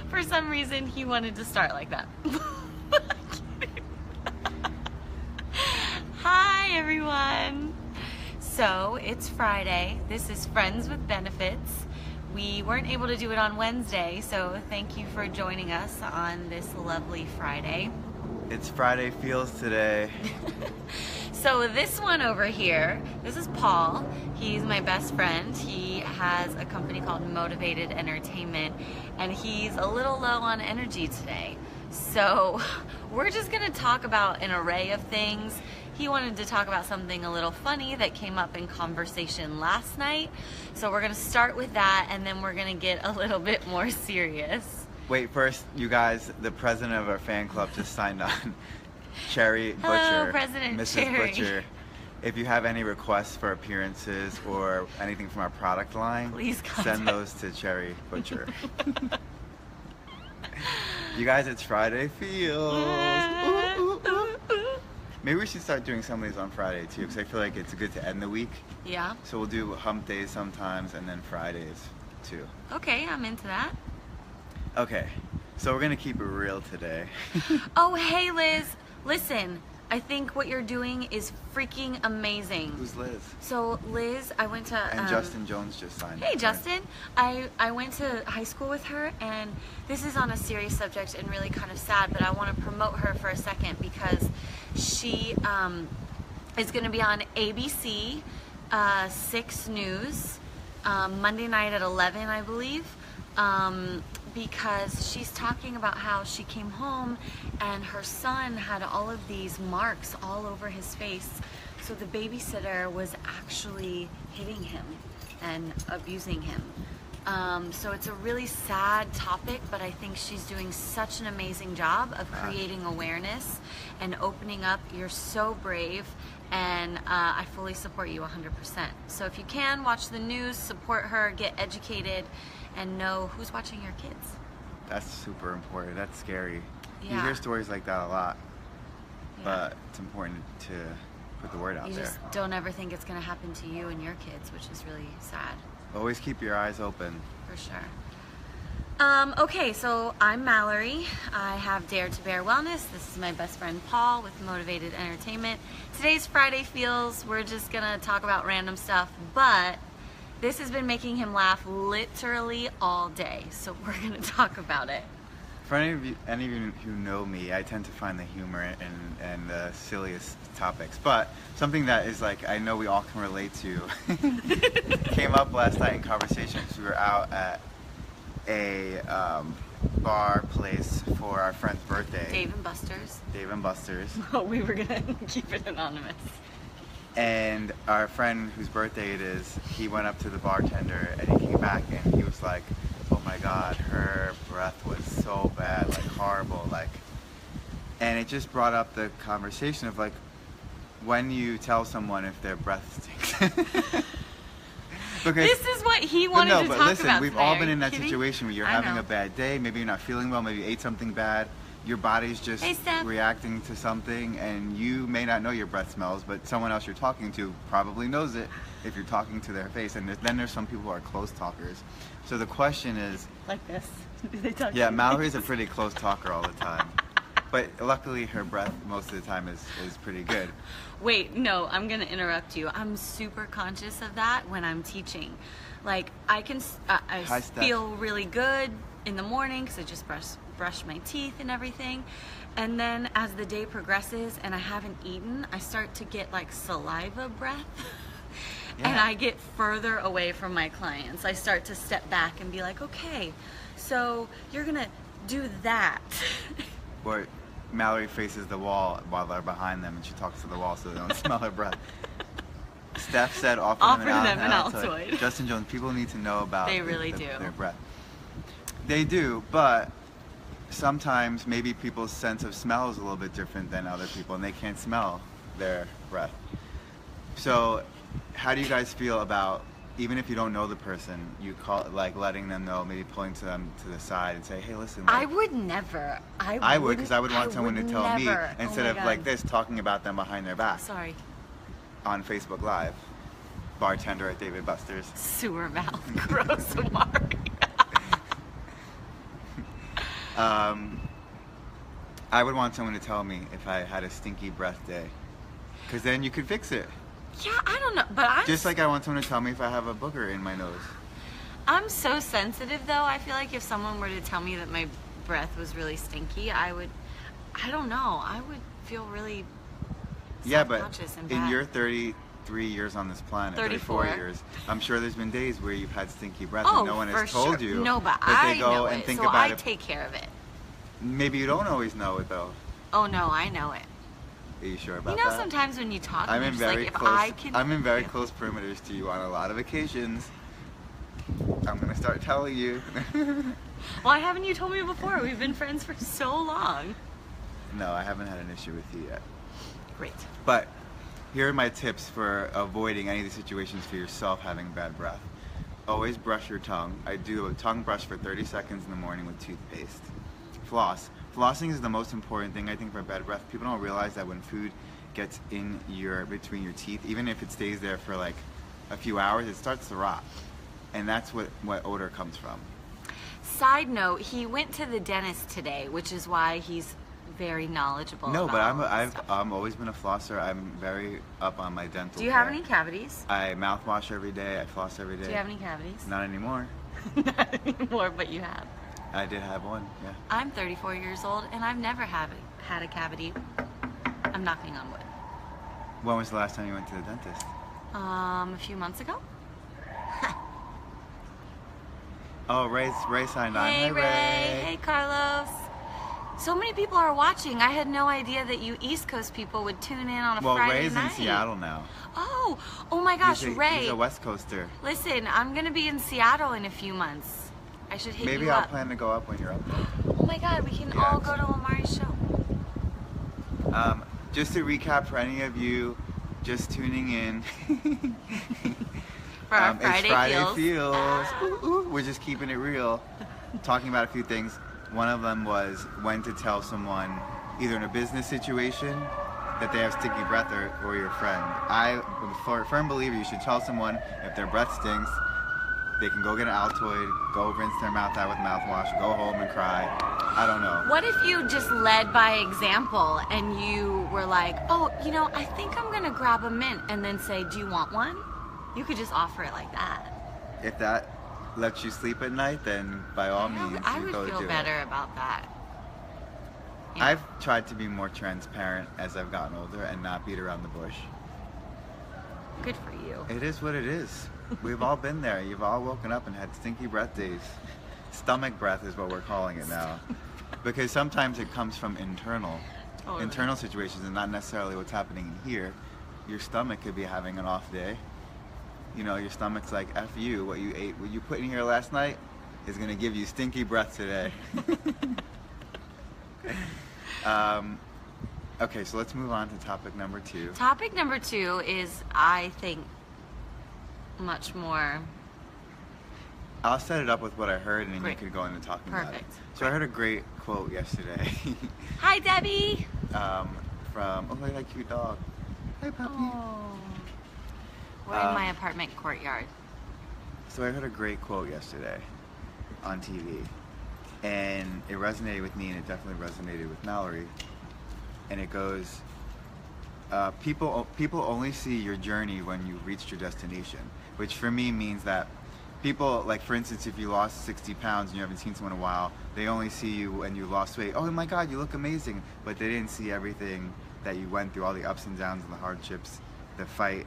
For some reason, he wanted to start like that. Hi, everyone. So, it's Friday. This is Friends with Benefits. We weren't able to do it on Wednesday, so thank you for joining us on this lovely Friday. It's Friday feels today. So this one over here, this is Paul. He's my best friend. He has a company called Motivated Entertainment, and he's a little low on energy today. So we're just gonna talk about an array of things. He wanted to talk about something a little funny that came up in conversation last night. So we're gonna start with that, and then we're gonna get a little bit more serious. Wait, first, you guys, the president of our fan club just signed on. Cherry Butcher. Hello, President Mrs. Cherry. Butcher. If you have any requests for appearances or anything from our product line, please contact. send those to Cherry Butcher. You guys, it's Friday feels. Ooh, ooh, ooh. Maybe we should start doing some of these on Friday too, because I feel like it's good to end the week. Yeah. So we'll do hump days sometimes and then Fridays too. Okay, I'm into that. Okay, so we're gonna keep it real today. Oh, hey Liz, listen, I think what you're doing is freaking amazing. Who's Liz? So Liz, I went to... And Justin Jones just signed. Hey Justin, I went to high school with her, and this is on a serious subject and really kind of sad, but I want to promote her for a second because she is going to be on ABC 6 News Monday night at 11, I believe. Because she's talking about how she came home and her son had all of these marks all over his face. So the babysitter was actually hitting him and abusing him. So it's a really sad topic, but I think she's doing such an amazing job of creating awareness and opening up. You're so brave, and I fully support you 100%. So if you can, watch the news, support her, get educated, and know who's watching your kids. That's super important. That's scary. Yeah. You hear stories like that a lot, Yeah. but it's important to put the word out You there. just don't ever think it's going to happen to you and your kids, which is really sad. Always keep your eyes open. For sure. Okay, so I'm Mallory. I have Dare to Bear Wellness. This is my best friend Paul with Motivated Entertainment. Today's Friday feels. We're just going to talk about random stuff, but this has been making him laugh literally all day, so we're going to talk about it. For any of you who know me, I tend to find the humor in the silliest topics. But something that is like, I know we all can relate to, came up last night in conversation because we were out at a bar place for our friend's birthday. Dave and Buster's. Dave and Buster's. Oh, we were going to keep it anonymous. And our friend whose birthday it is, he went up to the bartender and he came back and he was like, oh my God, her breath was so bad, like horrible, like. And it just brought up the conversation of like, when you tell someone if their breath stinks. Because, this is what he wanted to talk about. Listen, we've all today. been in that Kidding? situation where you're I having know. a bad day, maybe you're not feeling well, maybe you ate something bad. Your body's just reacting to something, and you may not know your breath smells, but someone else you're talking to probably knows it if you're talking to their face. And then there's some people who are close talkers. So the question is, Like this. Do they talk yeah, to me? Mallory's a pretty close talker all the time, but luckily her breath most of the time is pretty good. Wait, no, I'm gonna interrupt you. I'm super conscious of that when I'm teaching. Like, I can, I Hi, Steph. feel really good in the morning because I just brush my teeth and everything. And then as the day progresses and I haven't eaten, I start to get like saliva breath. Yeah. And I get further away from my clients. I start to step back and be like, okay, so you're gonna do that. Or Mallory faces the wall while they're behind them and she talks to the wall so they don't smell her breath. Steph said offer them an Altoid. Justin Jones, people need to know about They really do. Their breath. They do, but sometimes maybe people's sense of smell is a little bit different than other people and they can't smell their breath. So how do you guys feel about, even if you don't know the person, you call, like letting them know, maybe pulling to them to the side and say, hey, listen. Like, I would never. I would, because I would want someone to tell me instead oh of like this, talking about them behind their back. Sorry. On Facebook Live. Bartender at David Buster's. Sewer mouth. Gross, Amari. I would want someone to tell me if I had a stinky breath day, because then you could fix it. Yeah, I don't know, but Just like I want someone to tell me if I have a booger in my nose. I'm so sensitive though. I feel like if someone were to tell me that my breath was really stinky, I don't know, I would feel really Yeah, but self-conscious and in bad. your 33 years on this planet, 34 years, I'm sure there's been days where you've had stinky breath Oh, and no one for has told sure. you. No, but they I go know and it, think so about I it. take care of it. Maybe you don't always know it though. Oh no, I know it. Are you sure about You know, that? sometimes when you talk, I'm you're in just very like, close. if I can. I'm in very close perimeters to you on a lot of occasions. I'm gonna start telling you. Why haven't you told me before? We've been friends for so long. No, I haven't had an issue with you yet. Great. But here are my tips for avoiding any of the situations for yourself having bad breath. Always brush your tongue. I do a tongue brush for 30 seconds in the morning with toothpaste. Floss. Flossing is the most important thing I think for bad breath. People don't realize that when food gets in between your teeth, even if it stays there for like a few hours, it starts to rot. And that's what odor comes from. Side note, he went to the dentist today, which is why he's very knowledgeable. No, but about all this I've stuff. always been a flosser. I'm very up on my dental Do you have care. any cavities? I mouthwash every day. I floss every day. Do you have any cavities? Not anymore. Not anymore, but you have. I did have one, yeah. I'm 34 years old and I've never had a cavity. I'm knocking on wood. When was the last time you went to the dentist? A few months ago. Oh, Ray signed on. Hey Hi, Ray. Hey Carlos. So many people are watching. I had no idea that you East Coast people would tune in on a Well, Friday Ray's night. in Seattle now. Oh my gosh, Ray. He's a West Coaster. Listen, I'm gonna be in Seattle in a few months. I should hit Maybe you I'll up. plan to go up when you're up there. Oh my God, we can all go to Omari's show. Just to recap for any of you just tuning in. For our It's Friday Friday feels. Ooh, ooh. We're just keeping it real. Talking about a few things. One of them was when to tell someone, either in a business situation, that they have sticky breath or your friend. I'm a firm believer you should tell someone if their breath stinks, they can go get an Altoid, go rinse their mouth out with mouthwash, go home and cry. I don't know. What if you just led by example and you were like, oh, you know, I think I'm gonna grab a mint, and then say, do you want one? You could just offer it like that. If that lets you sleep at night, then by all means, I you would go feel do better it. about that. Yeah. I've tried to be more transparent as I've gotten older and not beat around the bush. Good for you. It is what it is. We've all been there. You've all woken up and had stinky breath days. Stomach breath is what we're calling it now. Because sometimes it comes from internal situations and not necessarily what's happening in here. Your stomach could be having an off day. You know, your stomach's like, F you, what you ate, what you put in here last night is going to give you stinky breath today. Okay, so let's move on to topic number 2. Topic number 2 is, I think, much more. I'll set it up with what I heard and then Great. you could go into talking about it. Perfect. So I heard a great quote yesterday Hi, Debbie. from, look at that cute dog. Hi, puppy. Oh. We're in my apartment courtyard. So I heard a great quote yesterday on TV, and it resonated with me, and it definitely resonated with Mallory. And it goes, people only see your journey when you've reached your destination, which for me means that people, like for instance, if you lost 60 pounds and you haven't seen someone in a while, they only see you when you lost weight. Oh my God, you look amazing. But they didn't see everything that you went through, all the ups and downs and the hardships, the fight,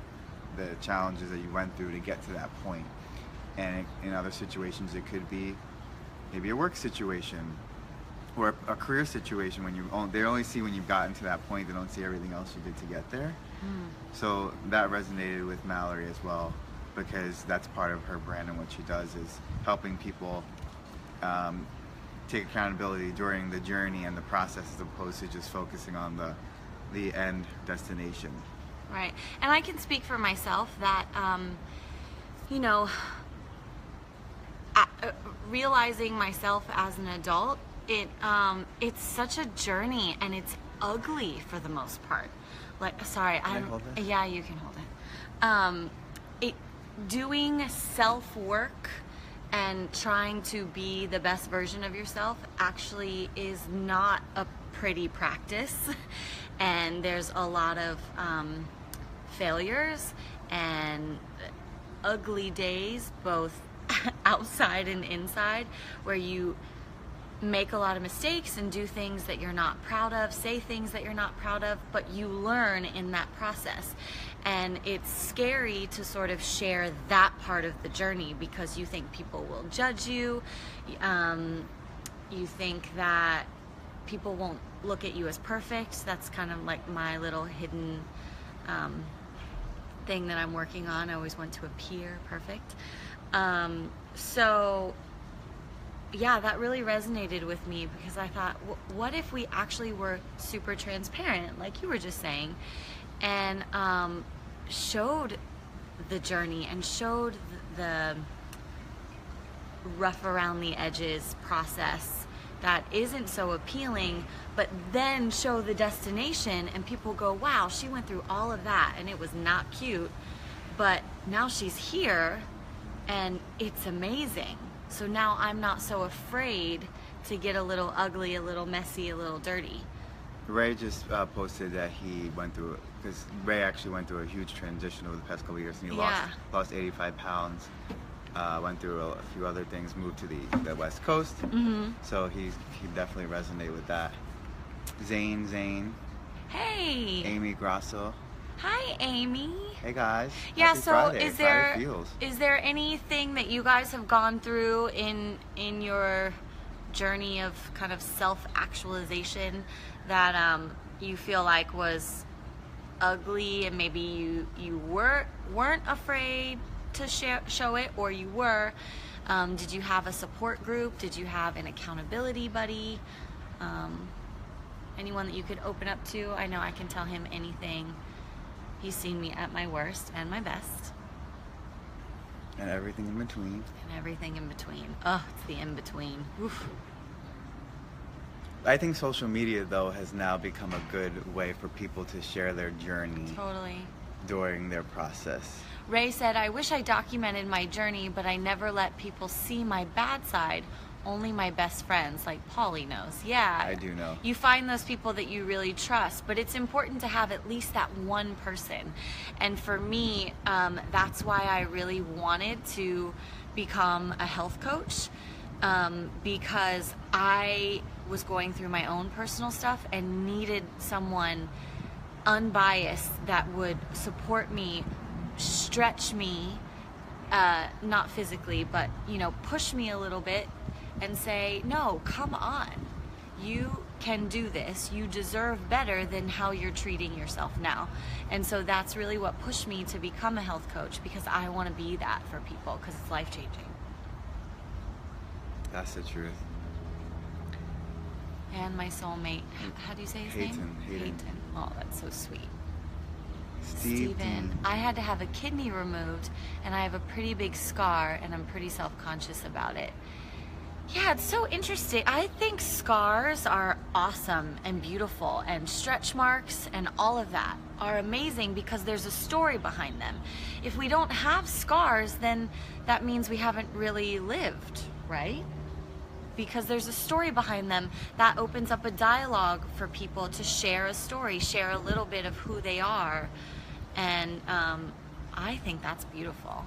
the challenges that you went through to get to that point. And in other situations, it could be maybe a work situation or a career situation when they only see when you've gotten to that point. They don't see everything else you did to get there. So that resonated with Mallory as well, because that's part of her brand, and what she does is helping people take accountability during the journey and the process, as opposed to just focusing on the end destination. Right. And I can speak for myself that, you know, realizing myself as an adult, it's such a journey, and it's ugly for the most part. Like, sorry, Can I hold this? Yeah, you can hold it. Doing self-work and trying to be the best version of yourself actually is not a pretty practice. And there's a lot of failures and ugly days, both outside and inside, where you make a lot of mistakes and do things that you're not proud of, say things that you're not proud of, but you learn in that process. And it's scary to sort of share that part of the journey because you think people will judge you. You think that people won't look at you as perfect. That's kind of like my little hidden thing that I'm working on. I always want to appear perfect. So yeah, that really resonated with me because I thought, what if we actually were super transparent, like you were just saying, and showed the journey and showed the rough around the edges process that isn't so appealing, but then show the destination and people go, wow, she went through all of that and it was not cute, but now she's here and it's amazing. So now I'm not so afraid to get a little ugly, a little messy, a little dirty. Ray just posted that he went through, because Ray actually went through a huge transition over the past couple of years, and he lost 85 pounds, went through a few other things, moved to the West Coast, so he definitely resonate with that. Zane. Hey! Amy Grasso. Hi, Amy. Hey guys. Yeah, Happy so Friday. is Friday there anything that you guys have gone through in your journey of kind of self-actualization that you feel like was ugly and maybe you weren't afraid to show it, or you were? Did you have a support group? Did you have an accountability buddy? Anyone that you could open up to? I know I can tell him anything. He's seen me at my worst and my best. And everything in between. And everything in between. Oh, it's the in between. Oof. I think social media, though, has now become a good way for people to share their journey. Totally. During their process. Ray said, I wish I documented my journey, but I never let people see my bad side. Only my best friends, like Paulie knows. Yeah. I do know. You find those people that you really trust, but it's important to have at least that one person. And for me, that's why I really wanted to become a health coach, because I was going through my own personal stuff and needed someone unbiased that would support me, stretch me, not physically, but push me a little bit and say, no, come on, you can do this, you deserve better than how you're treating yourself now. And so that's really what pushed me to become a health coach, because I want to be that for people, because it's life-changing. That's the truth. And my soulmate, how do you say his name? Hayden. Oh, that's so sweet. Steven. I had to have a kidney removed, and I have a pretty big scar, and I'm pretty self-conscious about it. Yeah, it's so interesting. I think scars are awesome and beautiful, and stretch marks and all of that are amazing because there's a story behind them. If we don't have scars, then that means we haven't really lived, right? Because there's a story behind them that opens up a dialogue for people to share a story, share a little bit of who they are. And I think that's beautiful.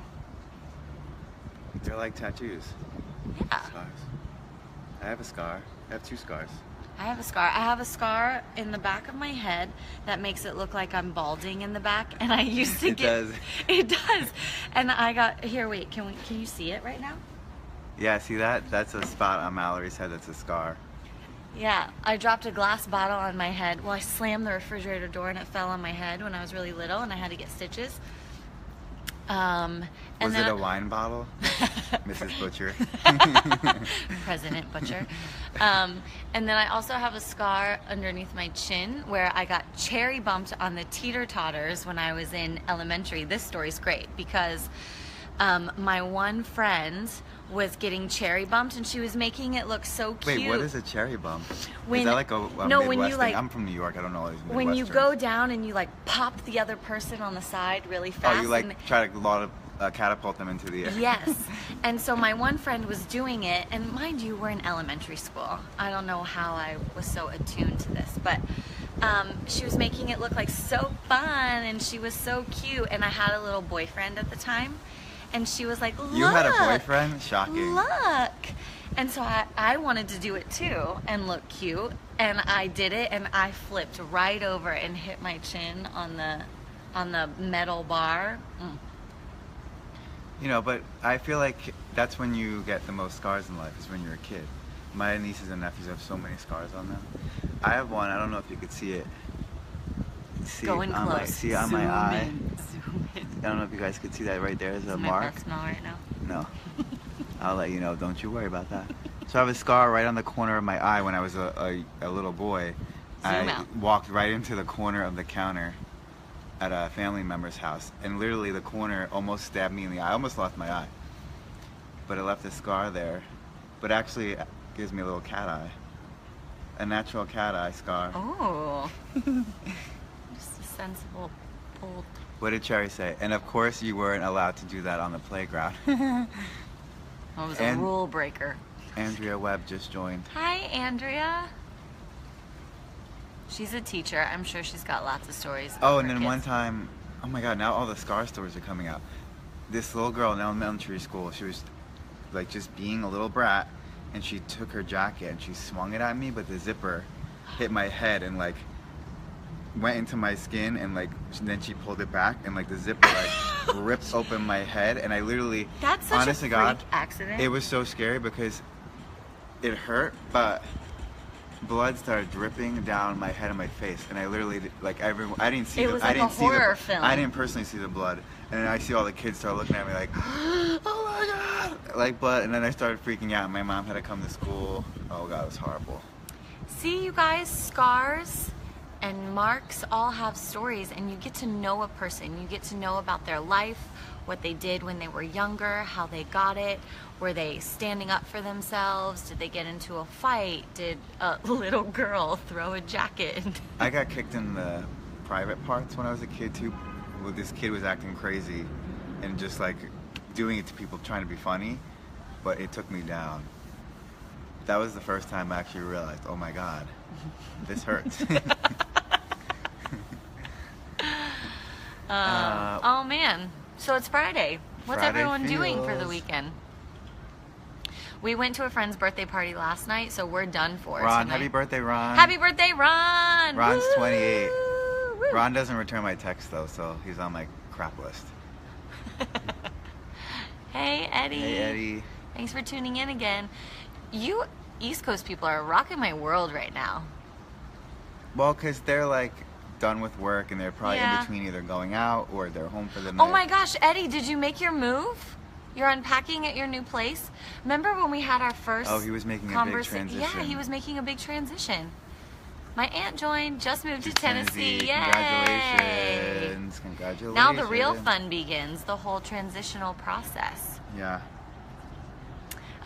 They're like tattoos. Yeah. Scars. I have a scar. I have 2 scars. I have a scar. I have a scar in the back of my head that makes it look like I'm balding in the back, and I used to get... It does. And I got... Here, wait. Can you see it right now? Yeah, see that? That's a spot on Mallory's head that's a scar. Yeah, I dropped a glass bottle on my head. Well, I slammed the refrigerator door and it fell on my head when I was really little, and I had to get stitches. Was it a wine bottle? Mrs. Butcher. President Butcher. And then I also have a scar underneath my chin where I got cherry bumped on the teeter-totters when I was in elementary. This story's great because my one friend was getting cherry bumped, and she was making it look so cute. Wait, what is a cherry bump? Is that like a no, Midwest when you thing? like, I'm from New York. I don't know. When you go down and you like pop the other person on the side really fast. Oh, you like try to catapult them into the air. Yes. And so my one friend was doing it, and mind you, we're in elementary school. I don't know how I was so attuned to this, but she was making it look like so fun, and she was so cute. And I had a little boyfriend at the time, and she was like, "Look, You had a boyfriend? Shocking. look." And so I wanted to do it too and look cute, and I did it, and I flipped right over and hit my chin on the metal bar. You know, but I feel like that's when you get the most scars in life, is when you're a kid. My nieces and nephews have so many scars on them. I have one. I don't know if you could see it. See Go in on close. my, see on my Zoom eye. in. Zoom in. I don't know if you guys could see that right there. There's a Does my mark. breath smell right now? No. I'll let you know. Don't you worry about that. So I have a scar right on the corner of my eye when I was a little boy. Zoom I out. walked right into the corner of the counter at a family member's house, and literally the corner almost stabbed me in the eye. I almost lost my eye. But it left a scar there. But actually it gives me a little cat eye. A natural cat eye scar. Oh. Just a sensible pull. What did Cherry say? And of course you weren't allowed to do that on the playground. I was And- a rule breaker. Andrea Webb just joined. Hi, Andrea. She's a teacher. I'm sure she's got lots of stories. Oh, of and her then one kids. time, oh my God, now all the scar stories are coming out. This little girl in elementary school, she was like just being a little brat, and she took her jacket and she swung it at me, but the zipper hit my head and like went into my skin, and like then she pulled it back, and like the zipper like ripped open my head, and I literally, That's such honest a to freak God, accident. it was so scary because it hurt, but blood started dripping down my head and my face, and I literally like I didn't see It the was I like a didn't see horror the film. I didn't personally see the blood, and then I see all the kids start looking at me like, oh my God, like blood, and then I started freaking out. My mom had to come to school. Oh God, it was horrible. See, you guys, scars and marks all have stories, and you get to know a person. You get to know about their life, what they did when they were younger, how they got it. Were they standing up for themselves? Did they get into a fight? Did a little girl throw a jacket? I got kicked in the private parts when I was a kid too. Well, this kid was acting crazy and just like doing it to people, trying to be funny, but it took me down. That was the first time I actually realized, oh my God, this hurts. Oh man, so it's Friday. What's Friday everyone doing for the feels. weekend? We went to a friend's birthday party last night, so we're done for Ron, tonight. happy birthday, Ron. Happy birthday, Ron! Ron's Woo! 28. Woo! Ron doesn't return my text though, so he's on my crap list. Hey, Eddie. Hey, Eddie. Thanks for tuning in again. You East Coast people are rocking my world right now. Well, because they're like done with work and they're probably Yeah. in between either going out or they're home for the night. Oh my gosh, Eddie, did you make your move? You're unpacking at your new place? Remember when we had our first Oh, he was making a big transition. Yeah, he was making a big transition. My aunt joined, just moved to Tennessee. Yay! Congratulations. Congratulations. Now the real fun begins, the whole transitional process. Yeah.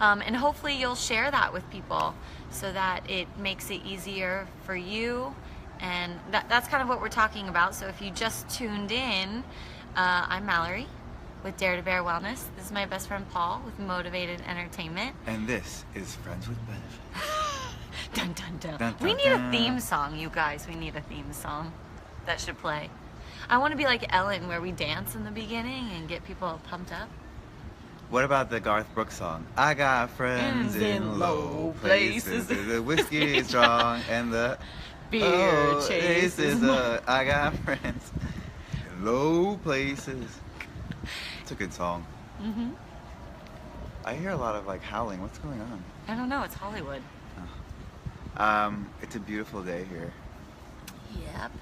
And hopefully you'll share that with people so that it makes it easier for you. And that's kind of what we're talking about. So if you just tuned in, I'm Mallory with Dare to Bear Wellness. This is my best friend Paul with Motivated Entertainment. And this is Friends with Benefits. Dun, dun, dun. Dun, We dun, need a dun. theme song, you guys. We need a theme song that should play. I want to be like Ellen, where we dance in the beginning and get people pumped up. What about the Garth Brooks song? I got friends in low places. The whiskey is strong and the Beer chases more. I got friends in low places. It's a good song. Mm-hmm. I hear a lot of like howling. What's going on? I don't know. It's Hollywood. It's a beautiful day here. Yep.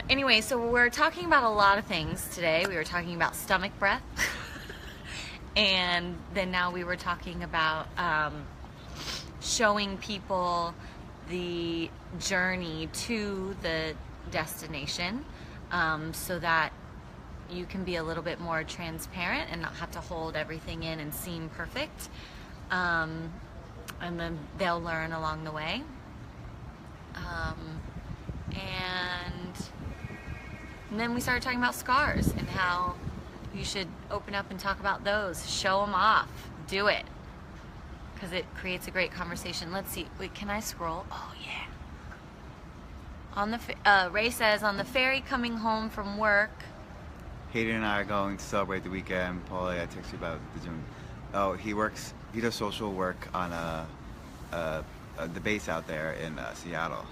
Anyway, so we're talking about a lot of things today. We were talking about stomach breath. And then now we were talking about showing people the journey to the destination so that you can be a little bit more transparent and not have to hold everything in and seem perfect. And then they'll learn along the way. And And then we started talking about scars and how you should open up and talk about those. Show them off. Do it. Because it creates a great conversation. Let's see. Wait, can I scroll? Oh, yeah. On the Ray says, on the ferry coming home from work. Hayden and I are going to celebrate the weekend. Paul, I texted you about the gym. Oh, he does social work on the base out there in Seattle.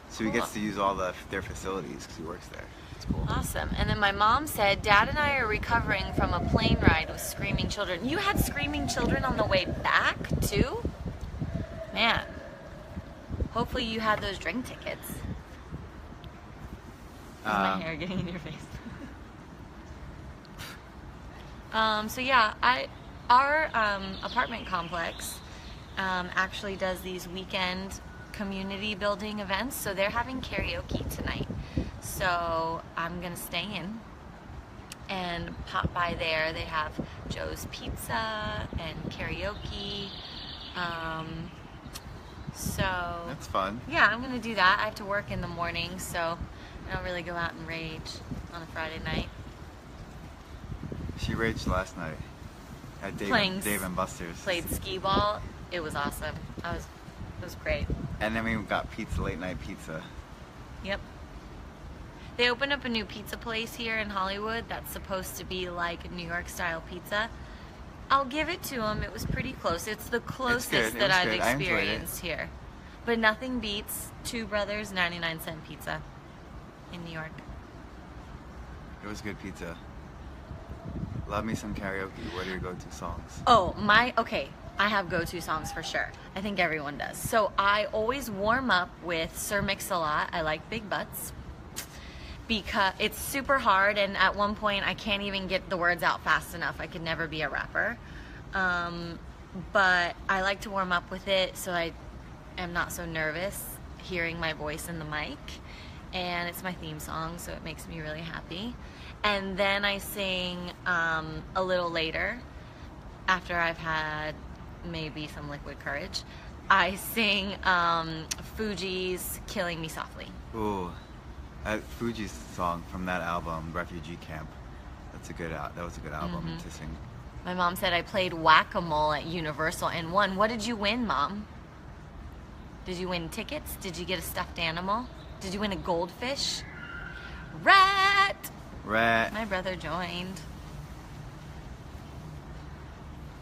So he gets to use all their facilities because he works there. It's cool. Awesome. And then my mom said, Dad and I are recovering from a plane ride with screaming children. You had screaming children on the way back, too? Man. Hopefully you had those drink tickets. Is my hair getting in your face? So yeah, our apartment complex actually does these weekend community building events. So they're having karaoke tonight. So I'm gonna stay in and pop by there. They have Joe's Pizza and karaoke. So that's fun. Yeah, I'm gonna do that. I have to work in the morning, so I don't really go out and rage on a Friday night. She raged last night at Dave and Buster's. Played skee ball. It was awesome. It was great. And then we got pizza, late night pizza. Yep. They opened up a new pizza place here in Hollywood that's supposed to be like New York style pizza. I'll give it to them. It was pretty close. It's the closest that I've experienced here. But nothing beats Two Brothers 99-cent pizza in New York. It was good pizza. Love me some karaoke. What are your go-to songs? Oh, okay. I have go-to songs for sure. I think everyone does. So I always warm up with Sir Mix-a-Lot. I like Big Butts because it's super hard, and at one point I can't even get the words out fast enough. I could never be a rapper. But I like to warm up with it so I am not so nervous hearing my voice in the mic. And it's my theme song, so it makes me really happy. And then I sing a little later, after I've had maybe some liquid courage, I sing Fugees' Killing Me Softly. Ooh, Fugees' song from that album, Refugee Camp. That was a good album to sing. My mom said I played whack-a-mole at Universal and won. What did you win, Mom? Did you win tickets? Did you get a stuffed animal? Did you win a goldfish? Rat! My brother joined.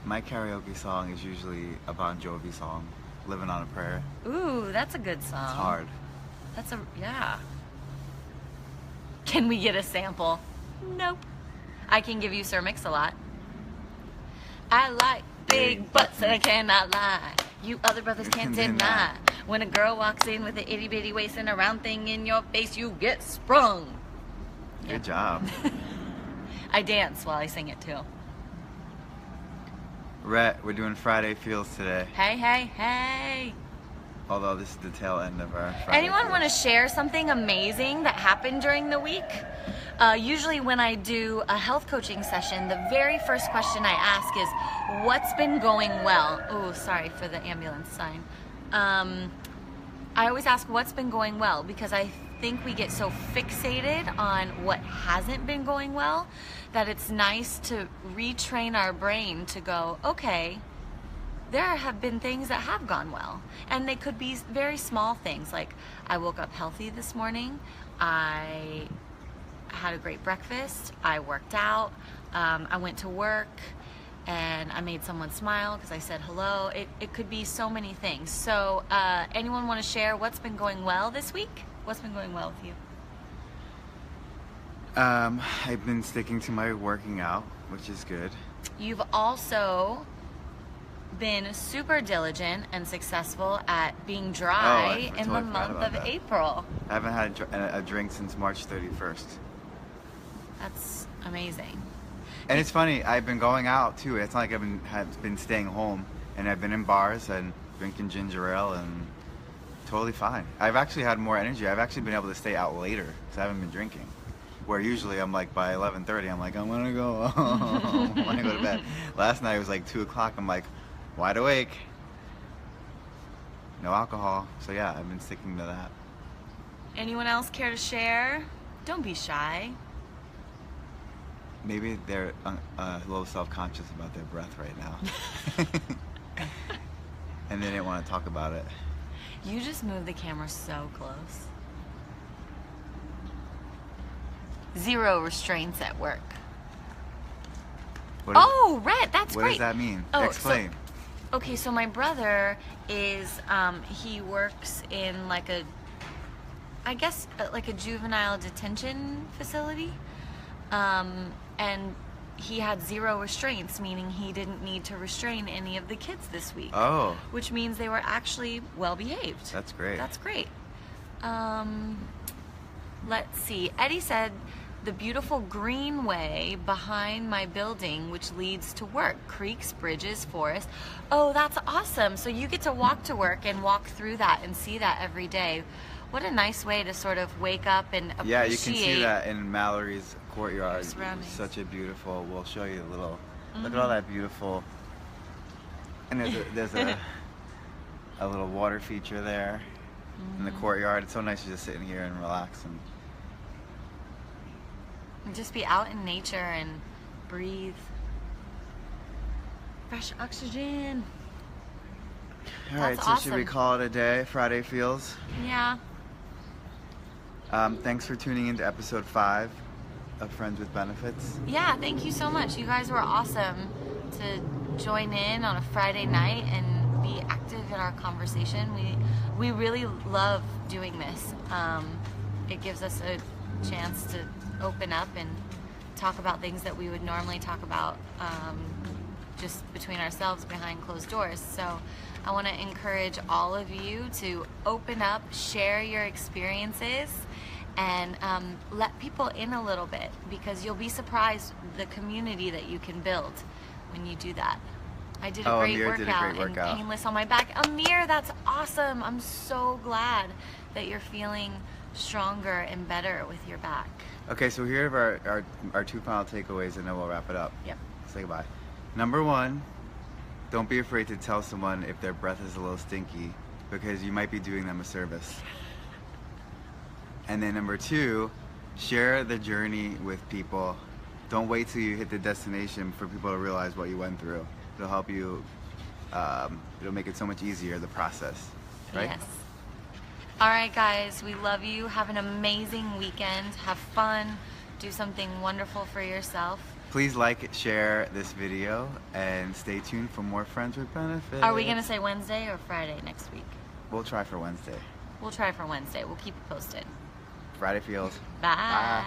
My karaoke song is usually a Bon Jovi song, Living on a Prayer. Ooh, that's a good song. It's hard. Yeah. Can we get a sample? Nope. I can give you Sir Mix-a-Lot. I like big butts and I cannot lie. You other brothers can't deny. When a girl walks in with an itty bitty waist and a round thing in your face, you get sprung. Good job. I dance while I sing it too. Rhett, we're doing Friday Feels today. Hey. Although this is the tail end of our Friday Anyone want to share something amazing that happened during the week? Usually when I do a health coaching session, the very first question I ask is, what's been going well? Oh, sorry for the ambulance sign. I always ask what's been going well because I think we get so fixated on what hasn't been going well that it's nice to retrain our brain to go, okay, there have been things that have gone well. And they could be very small things, like I woke up healthy this morning, I had a great breakfast, I worked out, I went to work, and I made someone smile because I said hello. It could be so many things. So anyone want to share what's been going well this week? What's been going well with you? I've been sticking to my working out, which is good. You've also been super diligent and successful at being dry in the month of April. I haven't had a drink since March 31st. That's amazing. And it's funny, I've been going out too. It's not like I've been staying home, and I've been in bars and drinking ginger ale and totally fine. I've actually had more energy. I've actually been able to stay out later because I haven't been drinking. Where usually I'm like by 11:30, I'm like, I want to go home. I want to go to bed. Last night it was like 2 o'clock. I'm like wide awake. No alcohol. So yeah, I've been sticking to that. Anyone else care to share? Don't be shy. Maybe they're a little self-conscious about their breath right now. And they didn't want to talk about it. You just moved the camera so close. Zero restraints at work. Oh, Rhett, that's what great. What does that mean? Oh, Explain. Okay, so my brother is, he works in like a, I guess, like a juvenile detention facility. And he had zero restraints, meaning he didn't need to restrain any of the kids this week. Oh. Which means they were actually well behaved. That's great. That's great. Let's see. Eddie said, the beautiful greenway behind my building, which leads to work. Creeks, bridges, forest. Oh, that's awesome. So you get to walk to work and walk through that and see that every day. What a nice way to sort of wake up and appreciate. Yeah, you can see that in Mallory's courtyard. Surroundings. Such a beautiful, we'll show you a little, look at all that beautiful, and there's a little water feature there in the courtyard. It's so nice to just sit in here and relax and just be out in nature and breathe fresh oxygen. All right, so should we call it a day? Friday feels? Yeah. Thanks for tuning into episode 5 of Friends with Benefits. Yeah, thank you so much. You guys were awesome to join in on a Friday night and be active in our conversation. We really love doing this. It gives us a chance to open up and talk about things that we would normally talk about just between ourselves behind closed doors. So I want to encourage all of you to open up, share your experiences, and let people in a little bit, because you'll be surprised the community that you can build when you do that. I did a great workout and painless on my back. Amir, that's awesome. I'm so glad that you're feeling stronger and better with your back. Okay, so here are our 2 final takeaways, and then we'll wrap it up. Yep. Say goodbye. Number 1, don't be afraid to tell someone if their breath is a little stinky, because you might be doing them a service. And then number 2, share the journey with people. Don't wait till you hit the destination for people to realize what you went through. It'll help you, it'll make it so much easier, the process, right? Yes. All right, guys, we love you. Have an amazing weekend. Have fun. Do something wonderful for yourself. Please like, share this video, and stay tuned for more Friends with Benefits. Are we going to say Wednesday or Friday next week? We'll try for Wednesday. We'll try for Wednesday. We'll keep you posted. Friday feels. Bye.